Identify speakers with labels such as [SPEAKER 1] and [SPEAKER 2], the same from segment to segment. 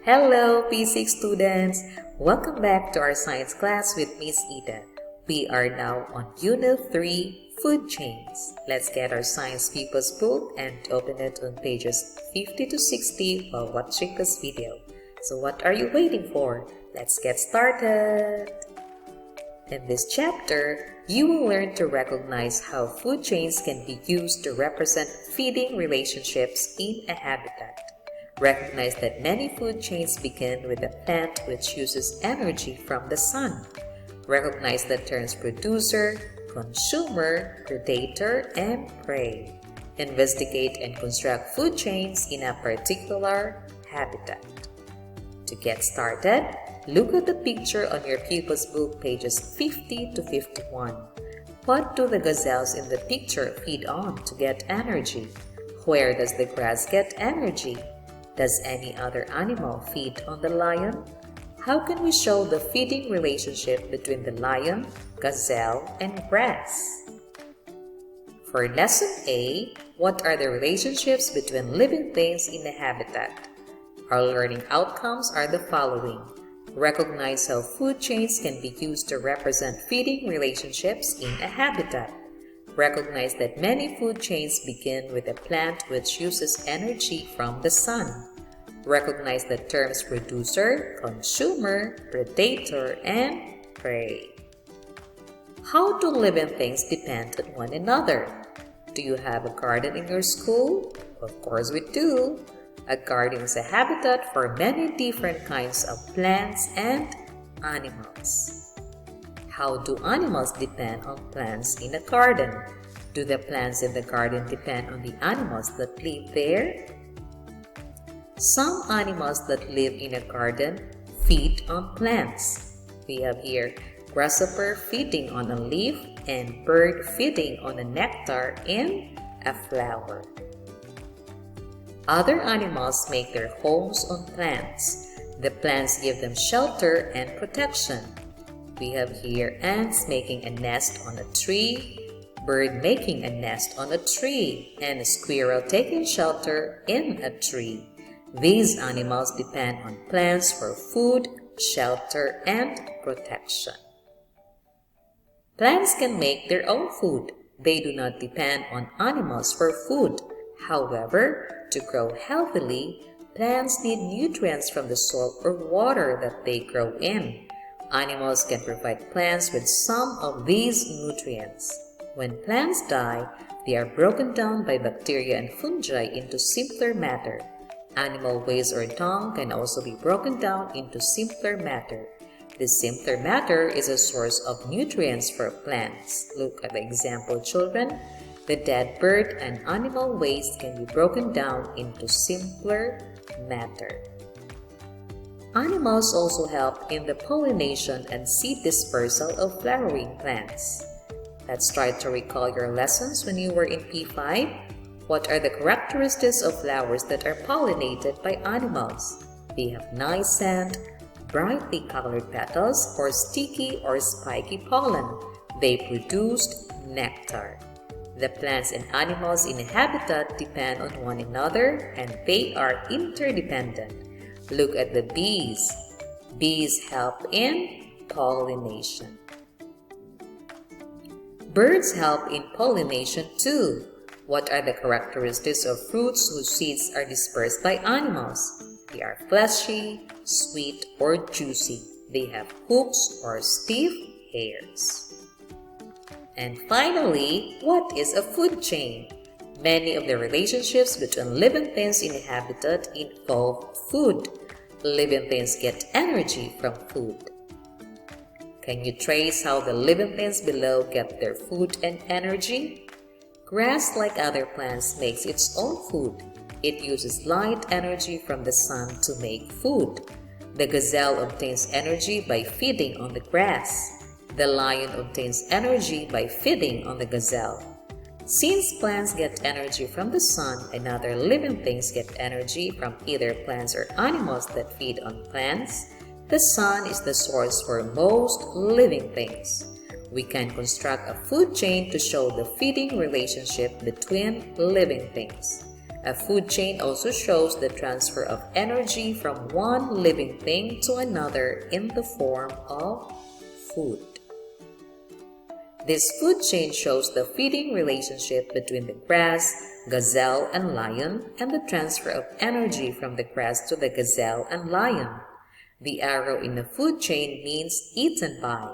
[SPEAKER 1] Hello, P6 students! Welcome back to our science class with Ms. Ida. We are now on Unit 3, Food Chains. Let's get our Science People's book and open it on pages 50 to 60 while watching this video. So what are you waiting for? Let's get started! In this chapter, you will learn to recognize how food chains can be used to represent feeding relationships in a habitat. Recognize that many food chains begin with a plant which uses energy from the sun. Recognize the terms producer, consumer, predator, and prey. Investigate and construct food chains in a particular habitat. To get started, look at the picture on your pupil's book pages 50 to 51. What do the gazelles in the picture feed on to get energy? Where does the grass get energy? Does any other animal feed on the lion? How can we show the feeding relationship between the lion, gazelle, and grass? For Lesson A, what are the relationships between living things in a habitat? Our learning outcomes are the following. Recognize how food chains can be used to represent feeding relationships in a habitat. Recognize that many food chains begin with a plant which uses energy from the sun. Recognize the terms producer, consumer, predator, and prey. How do living things depend on one another? Do you have a garden in your school? Of course we do. A garden is a habitat for many different kinds of plants and animals. How do animals depend on plants in a garden? Do the plants in the garden depend on the animals that live there? Some animals that live in a garden feed on plants. We have here grasshopper feeding on a leaf and bird feeding on a nectar in a flower. Other animals make their homes on plants. The plants give them shelter and protection. We have here ants making a nest on a tree, bird making a nest on a tree, and a squirrel taking shelter in a tree. These animals depend on plants for food, shelter, and protection. Plants can make their own food. They do not depend on animals for food. However, to grow healthily, plants need nutrients from the soil or water that they grow in. Animals can provide plants with some of these nutrients. When plants die, they are broken down by bacteria and fungi into simpler matter. Animal waste or dung can also be broken down into simpler matter. This simpler matter is a source of nutrients for plants. Look at the example, children. The dead bird and animal waste can be broken down into simpler matter. Animals also help in the pollination and seed dispersal of flowering plants. Let's try to recall your lessons when you were in P5. What are the characteristics of flowers that are pollinated by animals? They have nice scent, brightly colored petals, or sticky or spiky pollen. They produce nectar. The plants and animals in a habitat depend on one another and they are interdependent. Look at the bees. Bees help in pollination. Birds help in pollination too. What are the characteristics of fruits whose seeds are dispersed by animals? They are fleshy, sweet, or juicy. They have hooks or stiff hairs. And finally, what is a food chain? Many of the relationships between living things in a habitat involve food. Living things get energy from food. Can you trace how the living things below get their food and energy? Grass, like other plants, makes its own food. It uses light energy from the sun to make food. The gazelle obtains energy by feeding on the grass. The lion obtains energy by feeding on the gazelle. Since plants get energy from the sun and other living things get energy from either plants or animals that feed on plants, the sun is the source for most living things. We can construct a food chain to show the feeding relationship between living things. A food chain also shows the transfer of energy from one living thing to another in the form of food. This food chain shows the feeding relationship between the grass, gazelle, and lion, and the transfer of energy from the grass to the gazelle and lion. The arrow in the food chain means eaten by.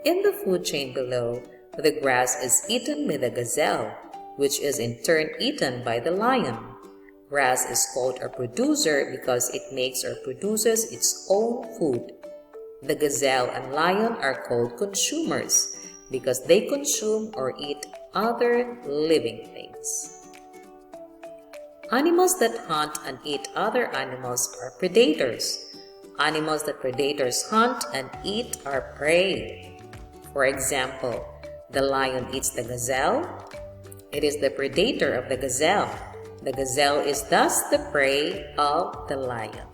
[SPEAKER 1] In the food chain below, the grass is eaten by the gazelle, which is in turn eaten by the lion. Grass is called a producer because it makes or produces its own food. The gazelle and lion are called consumers because they consume or eat other living things. Animals that hunt and eat other animals are predators. Animals that predators hunt and eat are prey. For example, the lion eats the gazelle. It is the predator of the gazelle. The gazelle is thus the prey of the lion.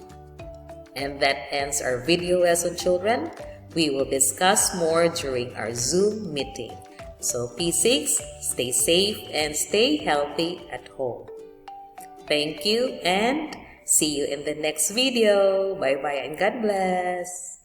[SPEAKER 1] And that ends our video lesson, children. We will discuss more during our Zoom meeting. So P6, stay safe and stay healthy at home. Thank you and see you in the next video. Bye-bye and God bless.